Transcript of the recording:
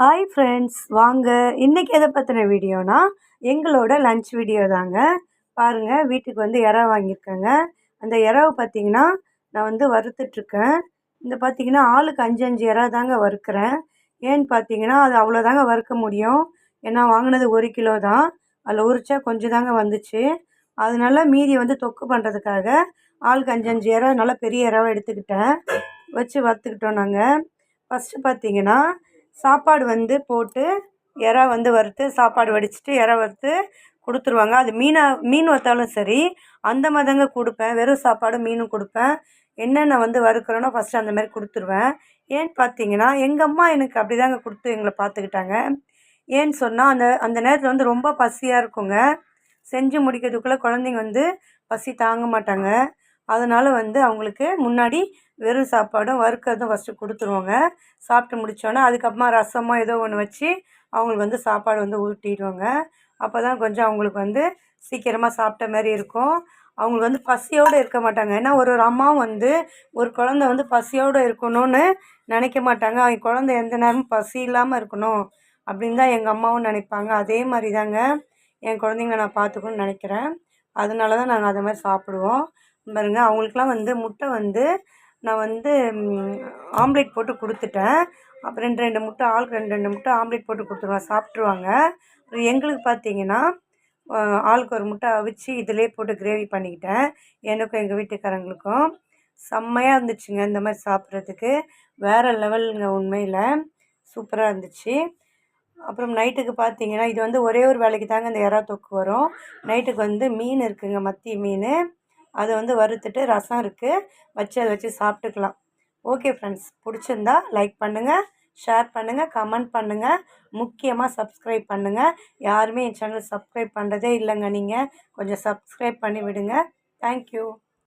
Hi friends, வாங்க இன்றைக்கி எதை பற்றின வீடியோனா எங்களோட லன்ச் வீடியோ தாங்க. பாருங்கள், வீட்டுக்கு வந்து இறா வாங்கியிருக்கேங்க. அந்த இறாவை பார்த்திங்கன்னா நான் வந்து வறுத்துட்ருக்கேன். இந்த பார்த்திங்கன்னா ஆளுக்கு 5 இறா தாங்க வறுக்கிறேன். ஏன்னு பார்த்தீங்கன்னா அது அவ்வளோதாங்க வறுக்க முடியும். ஏன்னா வாங்கினது 1 கிலோ தான். அதில் உரிச்சா கொஞ்சம் தாங்க வந்துச்சு. அதனால மீதி வந்து தொக்கு பண்ணுறதுக்காக ஆளுக்கு 5 இறா நல்லா பெரிய இறாவை எடுத்துக்கிட்டேன். வச்சு வறுத்துக்கிட்டோம் நாங்கள். ஃபஸ்ட்டு பார்த்திங்கன்னா சாப்பாடு வந்து போட்டு இறா வந்து வறுத்து சாப்பாடு வடிச்சிட்டு இறா வறுத்து கொடுத்துருவாங்க. அது மீன் வறுத்தாலும் சரி அந்த மாதிரி தாங்க கொடுப்பேன். வெறும் சாப்பாடு மீனும் கொடுப்பேன். என்னென்ன வந்து வறுக்கிறேனோ ஃபஸ்ட்டு அந்த மாதிரி கொடுத்துருவேன். ஏன்னு பார்த்தீங்கன்னா எங்கள் அம்மா எனக்கு அப்படி தாங்க கொடுத்து எங்களை பார்த்துக்கிட்டாங்க. ஏன்னு சொன்னால் அந்த அந்த நேரத்தில் வந்து ரொம்ப பசியாக இருக்குங்க. செஞ்சு முடிக்கிறதுக்குள்ளே குழந்தைங்க வந்து பசி தாங்க மாட்டாங்க. அதனால் வந்து அவங்களுக்கு முன்னாடி வெறும் சாப்பாடும் வறுக்கிறதும் ஃபஸ்ட்டு கொடுத்துருவோங்க. சாப்பிட்டு முடித்தோன்னே அதுக்கப்புறமா ரசமோ ஏதோ ஒன்று வச்சு அவங்களுக்கு வந்து சாப்பாடு வந்து ஊட்டிடுவோங்க. அப்போ தான் கொஞ்சம் அவங்களுக்கு வந்து சீக்கிரமாக சாப்பிட்ட மாதிரி இருக்கும். அவங்களுக்கு வந்து பசியோடு இருக்க மாட்டாங்க. ஏன்னா ஒரு அம்மாவும் வந்து ஒரு குழந்த வந்து பசியோடு இருக்கணும்னு நினைக்க மாட்டாங்க. அவங்க குழந்த எந்த நேரமும் பசி இல்லாமல் இருக்கணும் அப்படின்னு தான் எங்கள் அம்மாவும் நினைப்பாங்க. அதே மாதிரி தாங்க என் குழந்தைங்கள நான் பார்த்துக்கணும்னு நினைக்கிறேன். அதனால தான் நாங்கள் அதை மாதிரி சாப்பிடுவோம். பாருங்க, அவங்களுக்குலாம் வந்து முட்டை வந்து நான் வந்து ஆம்லேட் போட்டு கொடுத்துட்டேன். அப்புறம் 2 முட்டை ஆளுக்கு 2 முட்டை ஆம்லேட் போட்டு கொடுத்துருவேன், சாப்பிட்ருவாங்க. எங்களுக்கு பார்த்தீங்கன்னா ஆளுக்கு 1 முட்டை அவிச்சு இதிலே போட்டு கிரேவி பண்ணிக்கிட்டேன். எனக்கும் எங்கள் வீட்டுக்காரங்களுக்கும் செம்மையாக இருந்துச்சுங்க. இந்த மாதிரி சாப்பிட்றதுக்கு வேறு லெவலுங்க. உண்மையில் சூப்பராக இருந்துச்சு. அப்புறம் நைட்டுக்கு பார்த்தீங்கன்னா இது வந்து ஒரே ஒரு வேலைக்கு தாங்க இந்த இறா தொக்கு வரும். நைட்டுக்கு வந்து மீன் இருக்குதுங்க, மத்தி மீன். அதை வந்து வறுத்துட்டு ரசம் இருக்குது, வச்சு அதை வச்சு சாப்பிட்டுக்கலாம். ஓகே ஃப்ரெண்ட்ஸ், பிடிச்சிருந்தா லைக் பண்ணுங்கள், ஷேர் பண்ணுங்கள், கமெண்ட் பண்ணுங்கள், முக்கியமாக சப்ஸ்கிரைப் பண்ணுங்கள். யாருமே என் சேனல் சப்ஸ்கிரைப் பண்ணுறதே இல்லைங்க. நீங்கள் கொஞ்சம் சப்ஸ்கிரைப் பண்ணி விடுங்க. தேங்க்யூ.